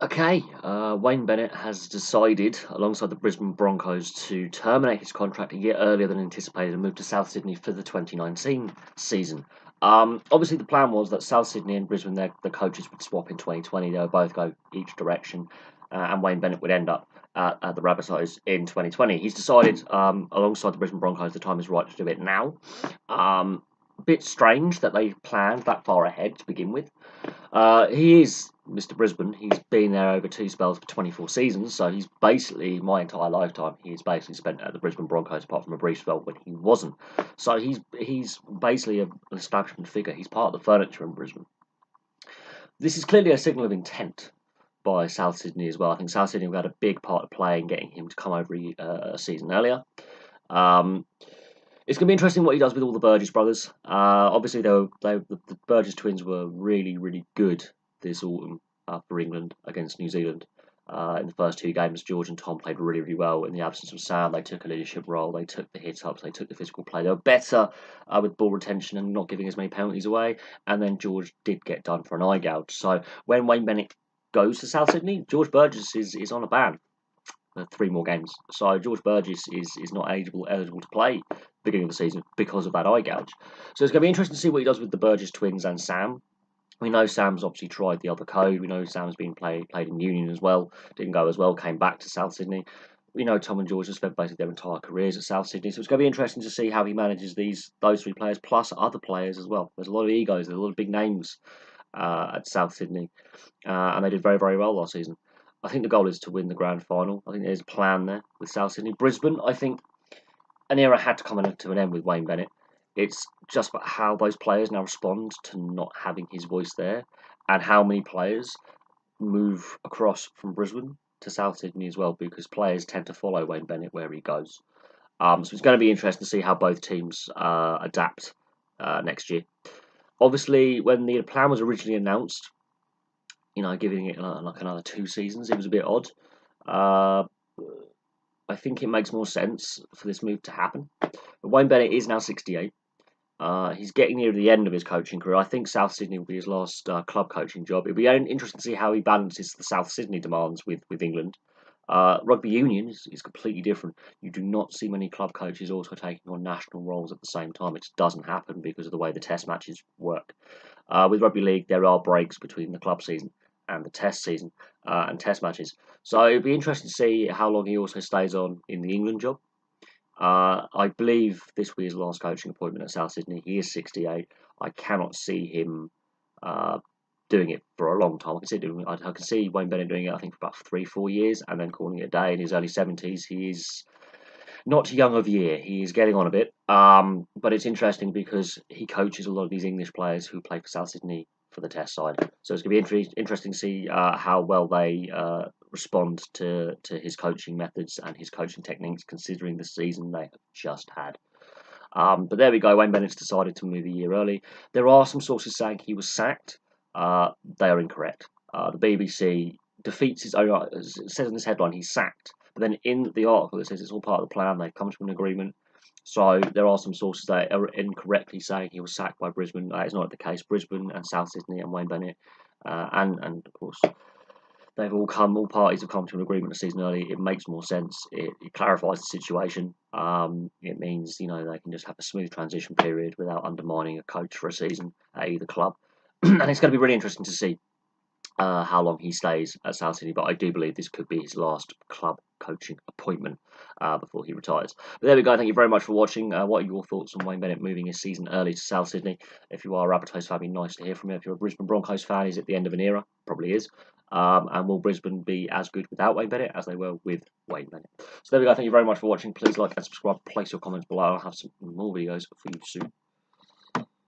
Okay, Wayne Bennett has decided, alongside the Brisbane Broncos, to terminate his contract a year earlier than anticipated and move to South Sydney for the 2019 season. Obviously, the plan was that South Sydney and Brisbane, the coaches would swap in 2020. They would both go each direction, and Wayne Bennett would end up at the Rabbitohs in 2020. He's decided, alongside the Brisbane Broncos, the time is right to do it now. A bit strange that they planned that far ahead to begin with. He is Mr. Brisbane. He's been there over two spells for 24 seasons, so he's basically my entire lifetime. He's basically spent at the Brisbane Broncos, apart from a brief spell when he wasn't. So he's basically an establishment figure. He's part of the furniture in Brisbane. This is clearly a signal of intent by South Sydney as well. I think South Sydney have had a big part to play in getting him to come over a season earlier. Um, it's going to be interesting what he does with all the Burgess brothers. Obviously, the Burgess twins were really, really good this autumn for England against New Zealand. In the first two games, George and Tom played really, really well. In the absence of Sam, they took a leadership role. They took the hit-ups. They took the physical play. They were better with ball retention and not giving as many penalties away. And then George did get done for an eye gouge. So when Wayne Bennett goes to South Sydney, George Burgess is on a ban. 3 more games. So George Burgess is not eligible to play beginning of the season because of that eye gouge. So it's going to be interesting to see what he does with the Burgess twins and Sam. We know Sam's obviously tried the other code. We know Sam's been played in Union as well. Didn't go as well. Came back to South Sydney. We know Tom and George have spent basically their entire careers at South Sydney. So it's going to be interesting to see how he manages those 3 players plus other players as well. There's a lot of egos. There's a lot of big names at South Sydney, and they did very, very well last season. I think the goal is to win the grand final. I think there's a plan there with South Sydney. Brisbane, I think an era had to come to an end with Wayne Bennett. It's just about how those players now respond to not having his voice there, and how many players move across from Brisbane to South Sydney as well, because players tend to follow Wayne Bennett where he goes. So it's going to be interesting to see how both teams adapt next year. Obviously, when the plan was originally announced, giving it like another 2 seasons, it was a bit odd. Uh, I think it makes more sense for this move to happen. But Wayne Bennett is now 68. He's getting near the end of his coaching career. I think South Sydney will be his last club coaching job. It'll be interesting to see how he balances the South Sydney demands with England. Rugby union is completely different. You do not see many club coaches also taking on national roles at the same time. It just doesn't happen because of the way the test matches work. With rugby league, there are breaks between the club season and the test season and test matches. So it'd be interesting to see how long he also stays on in the England job. I believe this will be his last coaching appointment at South Sydney. He is 68. I cannot see him doing it for a long time. I can see Wayne Bennett doing it, I think, for about 3-4 years and then calling it a day in his early 70s. He is not young of year. He is getting on a bit. But it's interesting because he coaches a lot of these English players who play for South Sydney for the test side. So it's going to be interesting to see how well they respond to his coaching methods and his coaching techniques, considering the season they have just had. But there we go. Wayne Bennett's decided to move a year early. There are some sources saying he was sacked. They are incorrect. The BBC defeats his own. It says in this headline he's sacked, but then in the article it says it's all part of the plan. They've come to an agreement. So there are some sources that are incorrectly saying he was sacked by Brisbane. That is not the case. Brisbane and South Sydney and Wayne Bennett and of course all parties have come to an agreement a season early. It makes more sense. It clarifies the situation. It means they can just have a smooth transition period without undermining a coach for a season at either club. And it's going to be really interesting to see how long he stays at South Sydney, but I do believe this could be his last club coaching appointment before he retires. But there we go. Thank you very much for watching. What are your thoughts on Wayne Bennett moving his season early to South Sydney? If you are a Rabbitohs fan, it'd be nice to hear from you. If you're a Brisbane Broncos fan, is it the end of an era? Probably is. And will Brisbane be as good without Wayne Bennett as they were with Wayne Bennett? So there we go. Thank you very much for watching. Please like and subscribe. Place your comments below. I'll have some more videos for you soon.